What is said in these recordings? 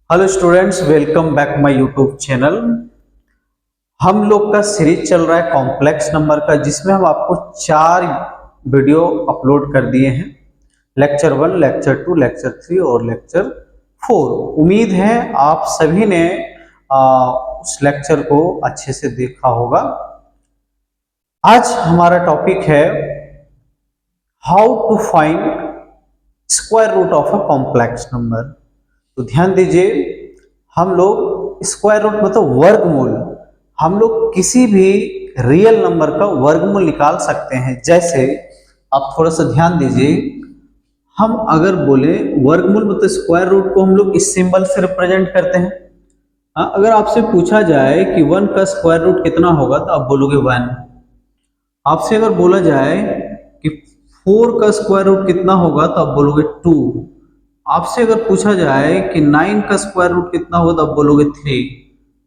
Hello students, welcome back my YouTube channel. हम लोग का सीरीज चल रहा है कॉम्प्लेक्स नंबर का, जिसमें हम आपको 4 वीडियो अपलोड कर दिए हैं। लेक्चर 1, लेक्चर 2, लेक्चर 3 और लेक्चर 4। उम्मीद है आप सभी ने उस लेक्चर को अच्छे से देखा होगा। आज हमारा टॉपिक है how to find square root of a complex number. तो ध्यान दीजिए, हम लोग स्क्वायर रूट मतलब वर्गमूल, हम लोग किसी भी रियल नंबर का वर्गमूल निकाल सकते हैं। जैसे आप थोड़ा सा ध्यान दीजिए, हम अगर बोले वर्गमूल मतलब स्क्वायर रूट को हम लोग इस सिंबल से रिप्रेजेंट करते हैं। हाँ, अगर आपसे पूछा जाए कि 1 का स्क्वायर रूट कितना होगा तो आप बोलोगे 1। आपसे अगर बोला जाए कि 4 का स्क्वायर रूट कितना होगा तो आप बोलोगे 2। आपसे अगर पूछा जाए कि 9 का स्क्वायर रूट कितना होगा तो आप बोलोगे 3।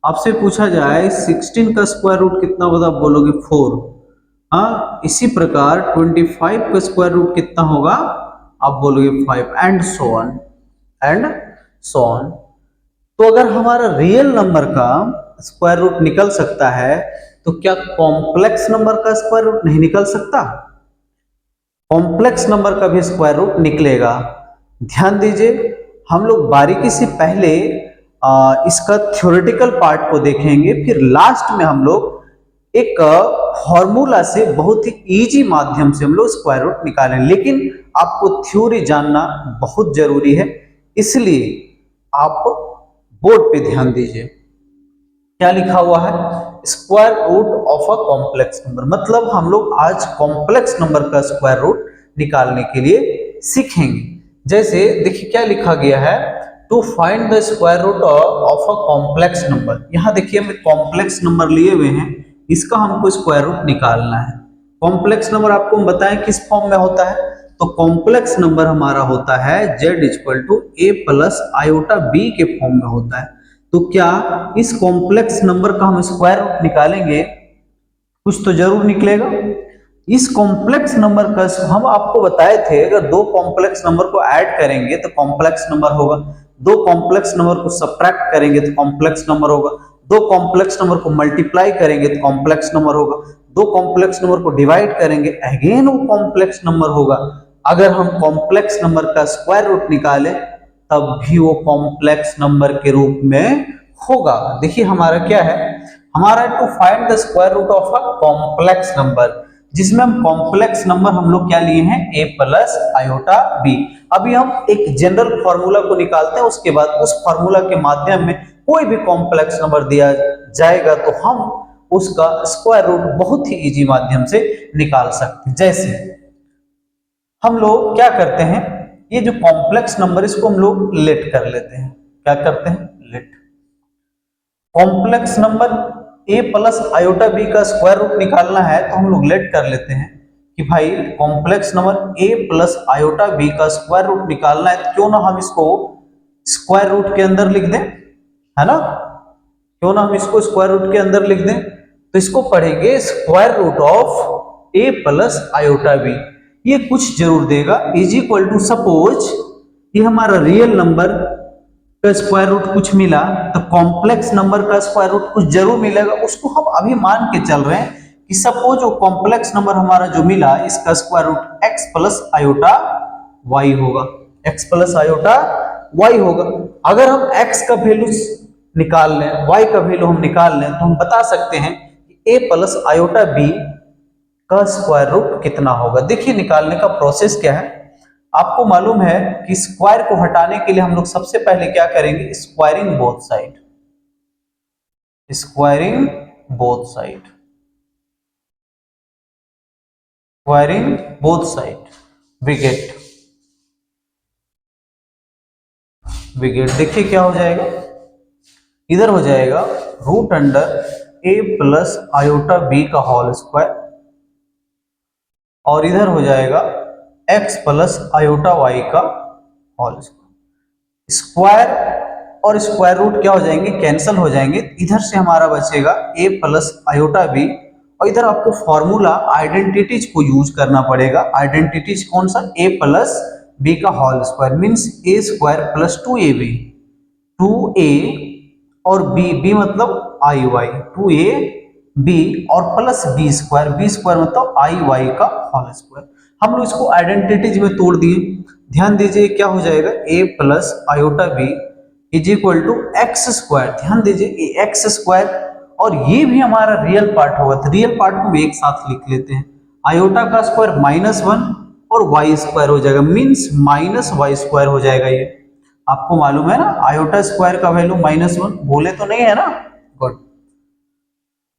आपसे पूछा जाए 16 का स्क्वायर रूट कितना होगा तो आप बोलोगे 4। हाँ, इसी प्रकार 25 का स्क्वायर रूट कितना होगा आप बोलोगे 5 and so on and so on. तो अगर हमारा रियल नंबर का स्क्वायर रूट निकल सकता है तो क्या कॉम्प्लेक्स नंबर का स्क्वायर रूट नहीं निकल सकता? कॉम्प्लेक्स नंबर का भी स्क्वायर रूट निकलेगा। ध्यान दीजिए, हम लोग बारीकी से पहले इसका थ्योरेटिकल पार्ट को देखेंगे, फिर लास्ट में हम लोग एक फॉर्मूला से बहुत ही इजी माध्यम से हम लोग स्क्वायर रूट निकालें। लेकिन आपको थ्योरी जानना बहुत जरूरी है, इसलिए आप बोर्ड पे ध्यान दीजिए। क्या लिखा हुआ है? Square root of a complex number. मतलब हम लोग आज कॉम्प्लेक्स नंबर का स्क्वायर रूट निकालने के लिए सीखेंगे। जैसे देखिए क्या लिखा गया है, to find the square root of a complex number. यहाँ देखिए हम कॉम्प्लेक्स नंबर लिए हुए हैं, इसका हमको स्क्वायर रूट निकालना है। कॉम्प्लेक्स नंबर आपको हम बताएं किस फॉर्म में होता है, तो कॉम्प्लेक्स नंबर हमारा होता है z equal to a plus iota b के फॉर्म में होता है। तो क्या इस कॉम्प्लेक्स नंबर का हम स्क्वायर रूट निकालेंगे, कुछ तो जरूर निकलेगा। इस कॉम्प्लेक्स नंबर का हम आपको बताए थे, अगर दो कॉम्प्लेक्स नंबर को ऐड करेंगे तो कॉम्प्लेक्स नंबर होगा, दो कॉम्प्लेक्स नंबर को सब्ट्रैक्ट करेंगे तो कॉम्प्लेक्स नंबर होगा, दो कॉम्प्लेक्स नंबर को मल्टीप्लाई करेंगे तो कॉम्प्लेक्स नंबर होगा, दो कॉम्प्लेक्स नंबर को डिवाइड करेंगे अगेन वो कॉम्प्लेक्स नंबर होगा। अगर हम कॉम्प्लेक्स नंबर का स्क्वायर रूट निकालें तब भी वो कॉम्प्लेक्स नंबर के रूप में होगा। देखिए हमारा क्या है, हमारा to find the square root of a complex number, जिसमें हम कॉम्प्लेक्स नंबर हम लोग क्या लिए हैं, a प्लस आयोटा b। अभी हम एक जनरल फॉर्मूला को निकालते हैं, उसके बाद उस फॉर्मूला के माध्यम में कोई भी कॉम्प्लेक्स नंबर दिया जाएगा तो हम उसका स्क्वायर रूट बहुत ही इजी माध्यम से निकाल सकते हैं। जैसे हम लोग क्या करते हैं, ये जो कॉम्प्लेक्स नंबर इसको हम लोग लेट कर लेते हैं। क्या करते हैं? Let. Complex number a plus iota b का स्क्वायर रूट निकालना है तो हम लोग लेट कर लेते हैं कि भाई complex number a plus iota b का स्क्वायर रूट निकालना है, क्यों ना हम इसको स्क्वायर रूट के अंदर लिख दें, है ना? क्यों ना हम इसको स्क्वायर रूट के अंदर लिख दें। तो इसको पढ़ेंगे square root of a plus iota b। ये कुछ जरूर देगा, इज इक्वल टू सपोज ये हमारा रियल नंबर का स्क्वायर रूट कुछ मिला तो कॉम्प्लेक्स नंबर का स्क्वायर रूट कुछ जरूर मिलेगा। उसको हम अभी मान के चल रहे हैं कि सपोज वो कॉम्प्लेक्स नंबर हमारा जो मिला इसका square root x plus iota y होगा, x प्लस आयोटा y होगा। अगर हम x का वैल्यू निकाल लें, y का वैल्यू हम निकाल लें तो हम बता सकते हैं कि a प्लस आयोटा b का स्क्वायर रूट कितना होगा। देखिए निकालने का प्रोसेस क्या है, आपको मालूम है कि स्क्वायर को हटाने के लिए हम लोग सबसे पहले क्या करेंगे, squaring both side. Squaring both side, squaring both side, we get we get. देखिए क्या हो जाएगा, इधर हो जाएगा root under a plus iota b का होल स्क्वायर, और इधर हो जाएगा x प्लस आयोटा y का होल स्क्वायर। स्क्वायर और स्क्वायर रूट क्या हो जाएंगे, कैंसिल हो जाएंगे। इधर से हमारा बचेगा a प्लस आयोटा b, और इधर आपको फॉर्मूला आइडेंटिटीज को यूज करना पड़ेगा। आइडेंटिटीज कौन सा, a प्लस b का whole square means a square plus 2ab। 2a और b मतलब आई वाई, 2a b और प्लस b स्क्वायर मतलब आई वाई का होल स्क्वायर। हम लोग इसको आइडेंटिटीज में तोड़ दिए। ध्यान दीजिए क्या हो जाएगा, a plus iota b is equal to x square. ध्यान दीजिए ये एक्स स्क्वायर और ये भी हमारा रियल पार्ट होगा, तो रियल पार्ट को एक साथ लिख लेते हैं। आयोटा का स्क्वायर -1 और वाई स्क्वायर हो जाएगा, मीन्स माइनस वाई स्क्वायर हो जाएगा। ये आपको मालूम है ना, आयोटा स्क्वायर का वैल्यू -1, भूले तो नहीं है ना। Good.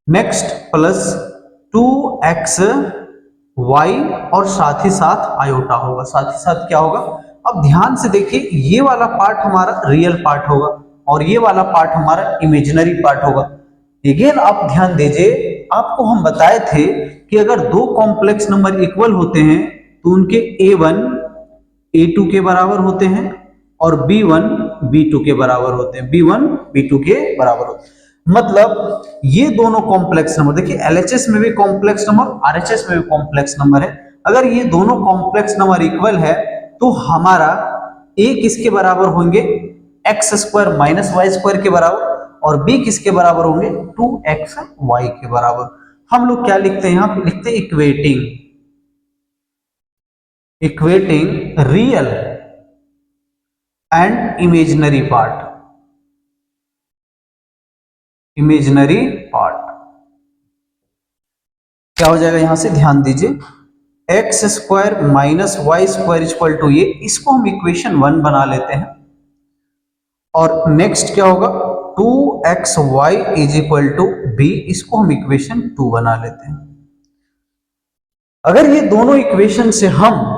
Next plus 2x y और साथ ही साथ आयोटा होगा, साथ ही साथ क्या होगा। अब ध्यान से देखिए, ये वाला पार्ट हमारा रियल पार्ट होगा और ये वाला पार्ट हमारा इमेजिनरी पार्ट होगा। अगेन आप ध्यान दीजिए, आपको हम बताए थे कि अगर दो कॉम्प्लेक्स नंबर इक्वल होते हैं तो उनके a1 a2 के बराबर होते हैं और b1 b2 के बराबर होते हैं, b1 b2 के बराबर होते हैं। मतलब ये दोनों कॉम्प्लेक्स नंबर, देखिए एलएचएस में भी कॉम्प्लेक्स नंबर, आरएचएस में भी कॉम्प्लेक्स नंबर है। अगर ये दोनों कॉम्प्लेक्स नंबर इक्वल है तो हमारा a किसके बराबर होंगे, x square minus y square के बराबर, और b किसके बराबर होंगे, 2xy के बराबर। हम लोग क्या लिखते हैं, यहाँ पे लिखते हैं equating real and imaginary part. क्या हो जाएगा, यहां से ध्यान दीजिए, x square minus y square equal to ये, इसको हम इक्वेशन 1 बना लेते हैं। और नेक्स्ट क्या होगा, 2xy is equal to be, इसको हम इक्वेशन 2 बना लेते हैं। अगर ये दोनों इक्वेशन से हम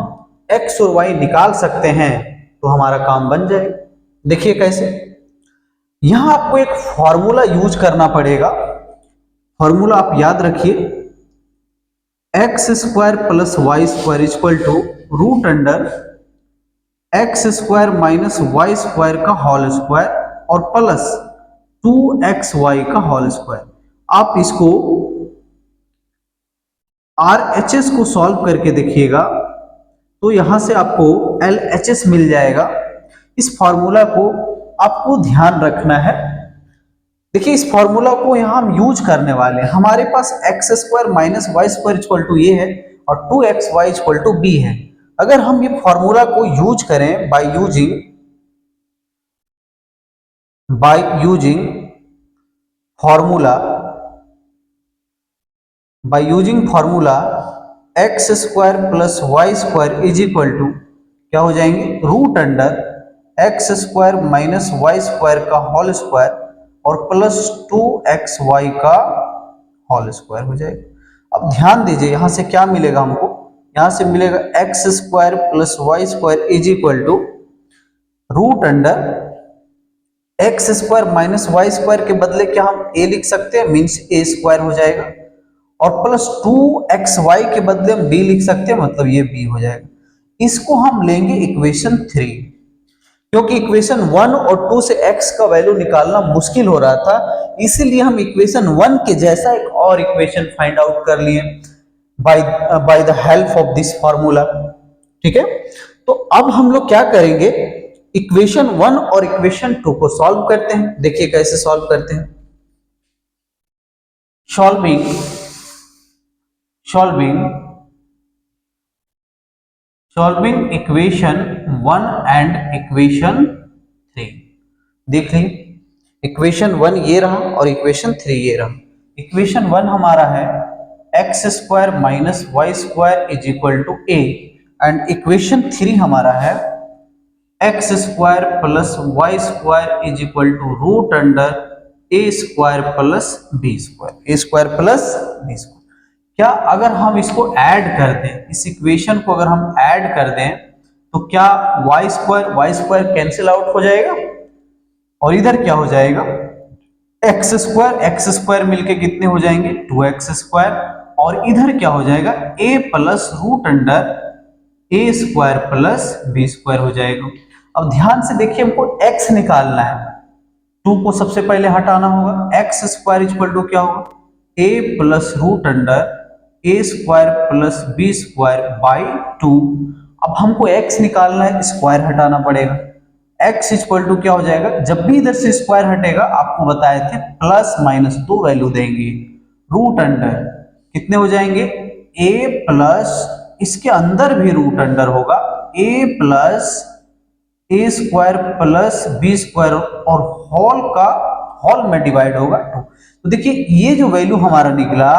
x और y निकाल सकते हैं तो हमारा काम बन जाएगा। देखिए कैसे, यहां आपको एक फॉर्मूला यूज करना पड़ेगा। फॉर्मूला आप याद रखिए, x square plus y square equal to root under x square minus y square का होल स्क्वायर और प्लस 2xy का होल स्क्वायर। आप इसको RHS को सॉल्व करके देखिएगा तो यहां से आपको LHS मिल जाएगा। इस फॉर्मूला को आपको ध्यान रखना है। देखिए इस फॉर्मूला को यहां हम यूज करने वाले हैं। हमारे पास x square minus y square equal to ये है और 2xy इक्वल टू बी है। अगर हम ये फॉर्मूला को यूज करें by using formula x square plus y square is equal to क्या हो जाएंगे, root under x square minus y square का होल स्क्वायर और प्लस 2xy का होल स्क्वायर हो जाएगा। अब ध्यान दीजिए यहां से क्या मिलेगा हमको, यहां से मिलेगा x square plus y square is equal to root under x square minus y square के बदले क्या हम a लिख सकते हैं, मीन्स a स्क्वायर हो जाएगा, और प्लस 2xy के बदले हम b लिख सकते हैं, मतलब ये b हो जाएगा। इसको हम लेंगे इक्वेशन 3, क्योंकि इक्वेशन 1 और 2 से x का वैल्यू निकालना मुश्किल हो रहा था, इसीलिए हम इक्वेशन 1 के जैसा एक और इक्वेशन फाइंड आउट कर लिए by the help of this formula. ठीक है, तो अब हम लोग क्या करेंगे, इक्वेशन 1 और इक्वेशन 2 को सॉल्व करते हैं। देखिए कैसे सॉल्व करते हैं। Solving equation 1 and equation 3। देख लीजिए, इक्वेशन 1 ये रहा और इक्वेशन 3 ये रहा। इक्वेशन 1 हमारा है x square minus y square is equal to a, and equation 3 हमारा है x square plus y square is equal to root under a square plus b square, a square plus b square. क्या अगर हम इसको add कर दें, इस equation को अगर हम ऐड कर दें तो क्या वाई स्क्वायर कैंसिल आउट हो जाएगा और इधर क्या हो जाएगा, एक्स स्क्वायर मिलके कितने हो जाएंगे, 2x स्क्वायर, और इधर क्या हो जाएगा, a plus root under a square plus b square हो जाएगा। अब ध्यान से देखिए, हमको x निकालना है, 2 को सबसे पहले हटाना होगा, एक्स स्क्वायर इक्वल टू क्या होगा, a plus root under a square plus b square by 2। अब हमको x निकालना है, स्क्वायर हटाना पड़ेगा, x इक्वल टू क्या हो जाएगा, जब भी इधर से स्क्वायर हटेगा आपको बताए थे प्लस माइनस दो वैल्यू देंगे, रूट अंडर कितने हो जाएंगे, a प्लस इसके अंदर भी रूट अंडर होगा a plus a square plus b square और होल का होल में डिवाइड होगा 2। तो देखिए ये जो वैल्यू हमारा निकला,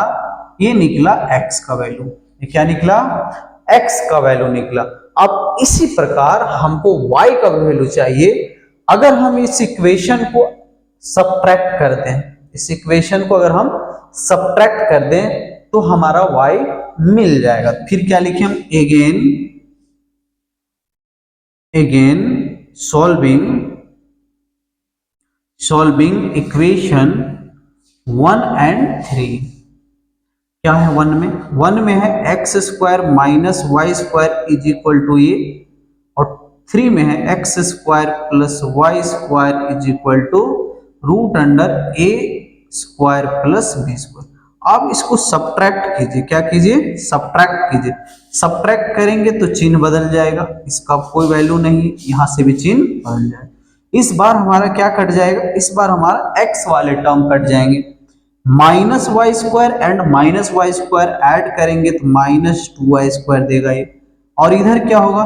ये निकला x का वैल्यू, ये क्या निकला, x का वैल्यू निकला। अब इसी प्रकार हमको y का वैल्यू चाहिए। अगर हम इस इक्वेशन को सब्ट्रैक्ट कर दें, इस इक्वेशन को अगर हम सब्ट्रैक्ट कर दें तो हमारा y मिल जाएगा। फिर क्या लिखें हम, again solving equation 1 and 3। क्या है वन में है x square minus y square is equal to a, और 3 में है x square plus y square is equal to root under a square plus b square. अब इसको सब्ट्रैक्ट कीजिए, क्या कीजिए, सब्ट्रैक्ट कीजिए। सब्ट्रैक्ट करेंगे तो चिन्ह बदल जाएगा, इसका कोई वैल्यू नहीं, यहां से भी चिन्ह बदल जाएगा। इस बार हमारा क्या कट जाएगा, इस बार हमारा x वाले टर्म कट जाएंगे, minus y square and minus y square add करेंगे तो माइनस 2y स्क्वायर देगा ये, और इधर क्या होगा,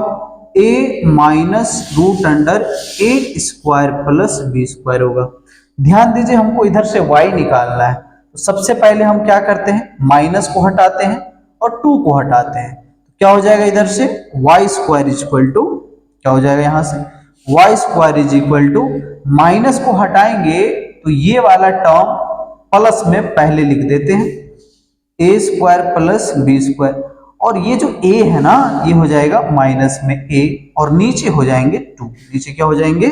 a minus root under a square plus b square होगा। ध्यान दीजिए हमको इधर से y निकालना है, तो सबसे पहले हम क्या करते हैं, माइनस को हटाते हैं और 2 को हटाते हैं, तो क्या हो जाएगा इधर से y square is equal to, क्या हो जाएगा यहां से y square is equal to, minus को हटाएंगे तो ये वाला टर्म प्लस में पहले लिख देते हैं, ए स्क्वायर प्लस बी स्क्वायर, और ये जो a है ना ये हो जाएगा माइनस में a और नीचे हो जाएंगे 2, नीचे क्या हो जाएंगे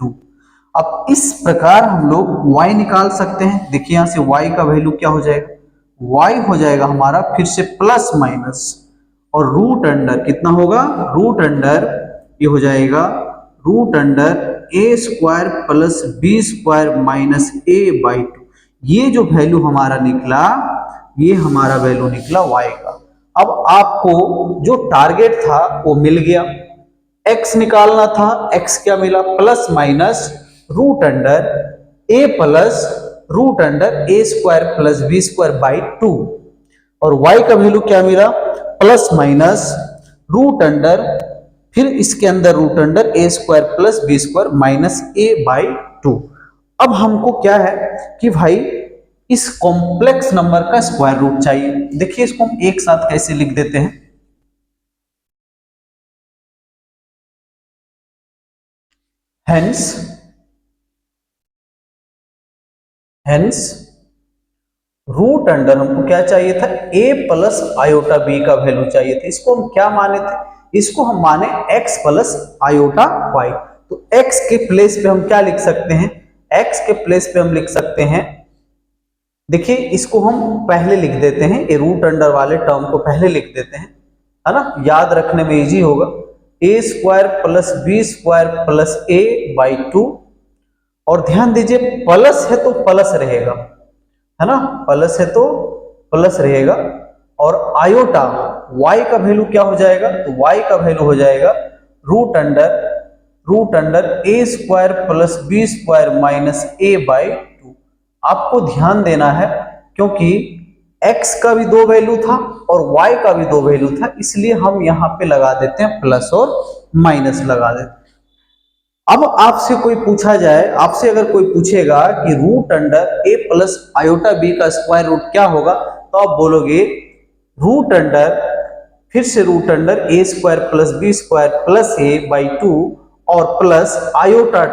2। अब इस प्रकार हम लोग y निकाल सकते हैं। देखिए यहां से y का वैल्यू क्या हो जाएगा, y हो जाएगा हमारा फिर से प्लस माइनस और रूट अंडर कितना होगा, रूट अंडर ये हो जाएगा root under a square plus b square minus a by 2। ये जो वैल्यू हमारा निकला, ये हमारा वैल्यू निकला y का। अब आपको जो टारगेट था वो मिल गया, x निकालना था, x क्या मिला, plus minus root under a plus root under a square plus b square by 2, और y का वैल्यू क्या मिला, प्लस माइनस रूट अंडर फिर इसके अंदर root under a square plus b square minus a by 2। अब हमको क्या है कि भाई इस कॉम्प्लेक्स नंबर का स्क्वायर रूट चाहिए। देखिए इसको हम एक साथ कैसे लिख देते हैं, हेंस रूट अंडर हमको क्या चाहिए था, a प्लस आयोटा b का वैल्यू चाहिए था। इसको हम क्या माने थे, इसको हम माने x प्लस आयोटा y। तो x के प्लेस पे हम क्या लिख सकते हैं, x के प्लेस पे हम लिख सकते हैं, देखिए इसको हम पहले लिख देते हैं, ये रूट अंडर वाले टर्म को पहले लिख देते हैं, है ना, याद रखने में इजी होगा, a square plus b square plus a by 2, और ध्यान दीजिए प्लस है तो प्लस रहेगा, है ना, प्लस है तो प्लस रहेगा, और आयोटा y का वैल्यू क्या हो जाएगा, तो y का वैल्यू हो जाएगा root under a square plus b square minus a by 2। आपको ध्यान देना है क्योंकि x का भी दो वैल्यू था और y का भी दो वैल्यू था, इसलिए हम यहाँ पे लगा देते हैं प्लस और माइनस लगा देते हैं। अब आपसे कोई पूछा जाए, आपसे अगर कोई पूछेगा कि root under a plus iota b का स्क्वायर रूट क्या होगा, तो आप बोलोगे रूट अंडर फिर से root under a square plus b square plus a by 2 और plus iota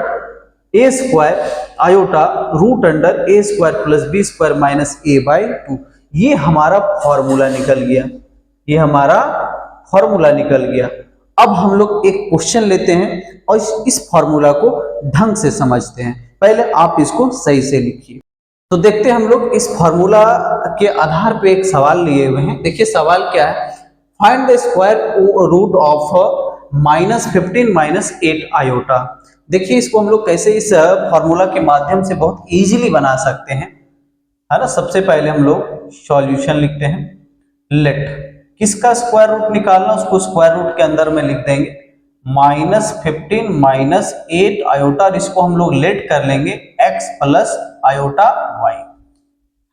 a square iota root under a square plus b square minus a by 2। ये हमारा फॉर्मूला निकल गया, ये हमारा फॉर्मूला निकल गया। अब हम लोग एक क्वेश्चन लेते हैं और इस फॉर्मूला को ढंग से समझते हैं। पहले आप इसको सही से लिखिए। तो देखते हैं हम लोग इस फॉर्मूला के आधार पे एक सवाल लिए हुए हैं। देखिए सवाल क्या है, find the square root of -15 -8 iota. देखिए इसको हम लोग कैसे इस फॉर्मूला के माध्यम से बहुत इजीली बना सकते हैं, है ना। सबसे पहले हम लोग सॉल्यूशन लिखते हैं, लेट किसका स्क्वायर रूट निकालना उसको स्क्वायर रूट के अंदर में लिख देंगे, -15 -8 आयोटा, और इसको हम लोग लेट कर लेंगे x प्लस आयोटा y,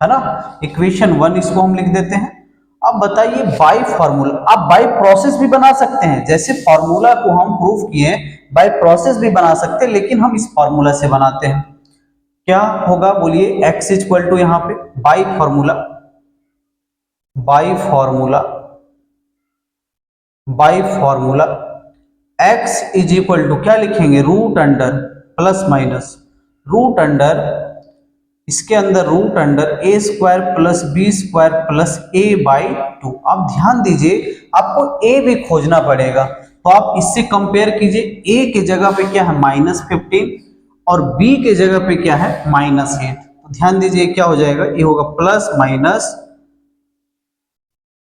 है ना। इक्वेशन 1 इसको हम लिख देते हैं। अब बताइए बाय फॉर्मूला, आप बाय प्रोसेस भी बना सकते हैं, जैसे फॉर्मूला को हम प्रूफ किए बाय प्रोसेस भी बना सकते हैं, लेकिन हम इस फॉर्मूला से बनाते हैं। क्या होगा बोलिए, x इक्वल टू यहाँ पे by formula, by formula, by formula x is equal to क्या लिखेंगे, root under plus minus root under, इसके अंदर root under a square plus b square plus a by 2। आप ध्यान दीजिए आपको a भी खोजना पड़ेगा, तो आप इससे कंपेयर कीजिए, a के जगह पे क्या है -15 और b के जगह पे क्या है -8। तो ध्यान दीजिए क्या हो जाएगा, ये होगा प्लस माइनस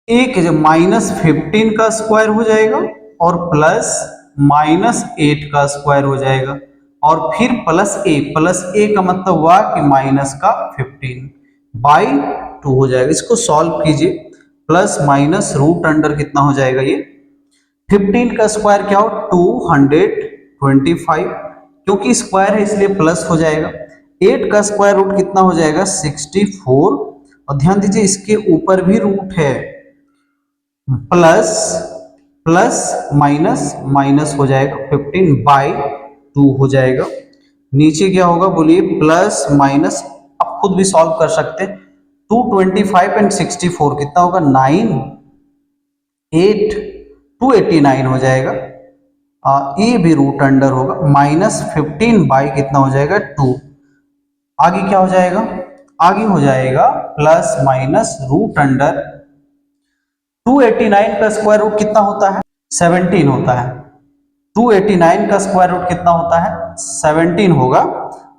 a के जगह -15 का स्क्वायर हो जाएगा और प्लस -8 का स्क्वायर हो जाएगा, और फिर प्लस ए का मतलब हुआ कि माइनस का 15 बाई 2 हो जाएगा। इसको सॉल्व कीजिए, प्लस माइनस रूट अंडर कितना हो जाएगा, ये 15 का स्क्वायर क्या हो 225, क्योंकि स्क्वायर है इसलिए प्लस हो जाएगा। 8 का स्क्वायर रूट कितना हो जाएगा 64, और ध्यान दीजिए इसके ऊपर भी रूट है, प्लस प्लस माइनस माइनस हो जाएगा, 15 बाई 2 हो जाएगा। नीचे क्या होगा बोलिए, प्लस माइनस, आप खुद भी सॉल्व कर सकते हैं। 225 एंड 64 कितना होगा 9 8 289 हो जाएगा। ये भी रूट अंडर होगा, -15 बाई कितना हो जाएगा 2। आगे क्या हो जाएगा, आगे हो जाएगा प्लस माइनस रूट अंडर 289 का स्क्वायर रूट कितना होता है 17 होता है। 289 का स्क्वायर रूट कितना होता है 17 होगा,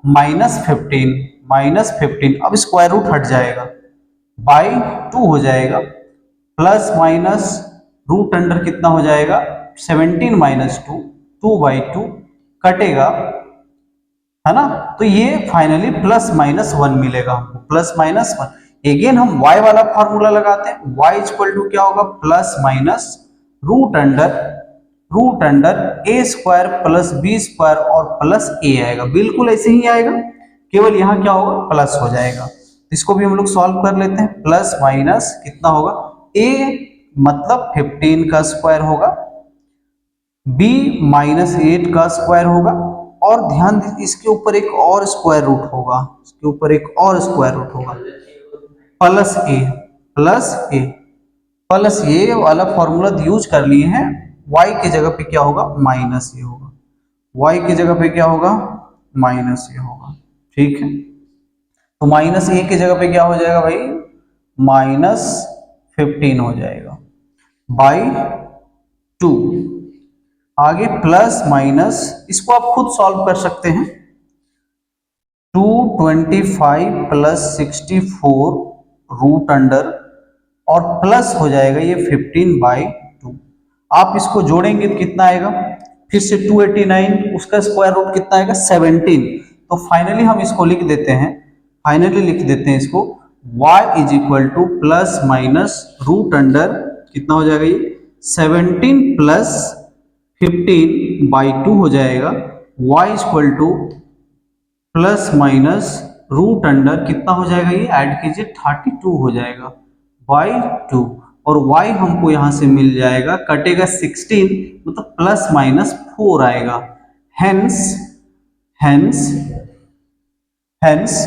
-15 अब स्क्वायर रूट हट जाएगा, बाई 2 हो जाएगा, प्लस माइनस रूट अंडर कितना हो जाएगा 17 माइनस 2, 2 बाई 2 कटेगा, है ना। तो ये फाइनली प्लस माइनस 1 मिलेगा हमको, प्लस माइनस 1। अगेन हम y वाला फॉर्मूला लगाते हैं, y इक्वल टू क्या होगा plus minus root under a square plus b square और प्लस ए आएगा, बिल्कुल ऐसे ही आएगा, केवल यहाँ क्या होगा प्लस हो जाएगा। इसको भी हम लोग सॉल्व कर लेते हैं, प्लस माइनस कितना होगा, a मतलब 15 का स्क्वायर होगा, b -8 का स्क्वायर होगा, और ध्यान दीजिए इसके ऊपर एक और स्क्वायर रूट होगा, इसके ऊपर एक और स्क्वायर रूट होगा, प्लस ए प्लस ये वाला फॉर्मूला यूज कर लिए हैं। y की जगह पे क्या होगा माइनस ये होगा, y की जगह पे क्या होगा माइनस ये होगा, ठीक है। तो माइनस ए की जगह पे क्या हो जाएगा भाई -15 हो जाएगा बाई 2। आगे प्लस माइनस, इसको आप खुद सॉल्व कर सकते हैं, 225 प्लस 64 रूट अंडर और प्लस हो जाएगा ये 15 बाई 2। आप इसको जोड़ेंगे तो कितना आएगा, फिर से 289, उसका स्क्वायर रूट कितना आएगा 17। तो फाइनली हम इसको लिख देते हैं, फाइनली लिख देते हैं इसको, y is equal to plus minus root under कितना हो जाएगा ये 17 प्लस 15 बाई 2 हो जाएगा, y equal to plus minus root under कितना हो जाएगा, ये ऐड कीजिए 32 हो जाएगा बाई 2, और y हमको यहां से मिल जाएगा, कटेगा 16 मतलब प्लस माइनस 4 आएगा। हेंस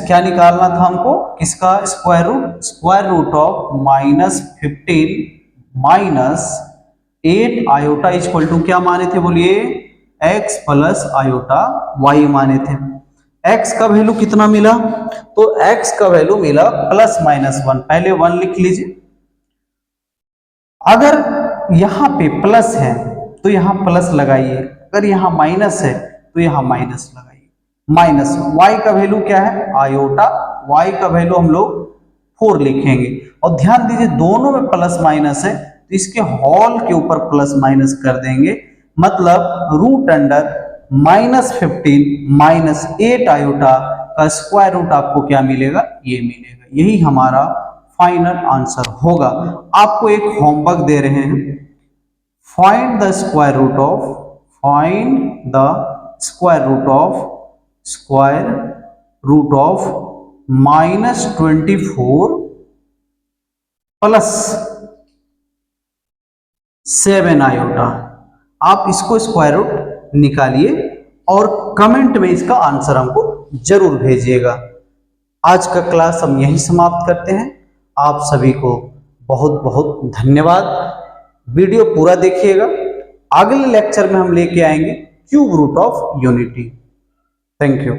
क्या निकालना था हमको, किसका square root of -15 minus 8 iota equal to क्या माने थे बोलिए x प्लस आयोटा y माने थे। x का वैल्यू कितना मिला, तो x का वैल्यू मिला प्लस माइनस 1, पहले 1 लिख लीजिए। अगर यहां पे प्लस है तो यहां प्लस लगाइए, अगर यहां माइनस है तो यहां माइनस लगाइए। माइनस y का वैल्यू क्या है आयोटा, y का वैल्यू हम लोग 4 लिखेंगे, और ध्यान दीजिए दोनों में प्लस माइनस है तो इसके होल के ऊपर प्लस माइनस कर देंगे, मतलब रूट अंडर -15 माइनस 8 आयोटा का स्क्वायर रूट आपको क्या मिलेगा, ये मिलेगा। यही हमारा फाइनल आंसर होगा। आपको एक होमवर्क दे रहे हैं, find the square root find the square root of -24 plus 7 iota. आप इसको स्क्वायर रूट निकालिए और कमेंट में इसका आंसर हमको जरूर भेजिएगा। आज का क्लास हम यहीं समाप्त करते हैं। आप सभी को बहुत बहुत धन्यवाद। वीडियो पूरा देखिएगा। अगले लेक्चर में हम लेके आएंगे cube root of unity. Thank you.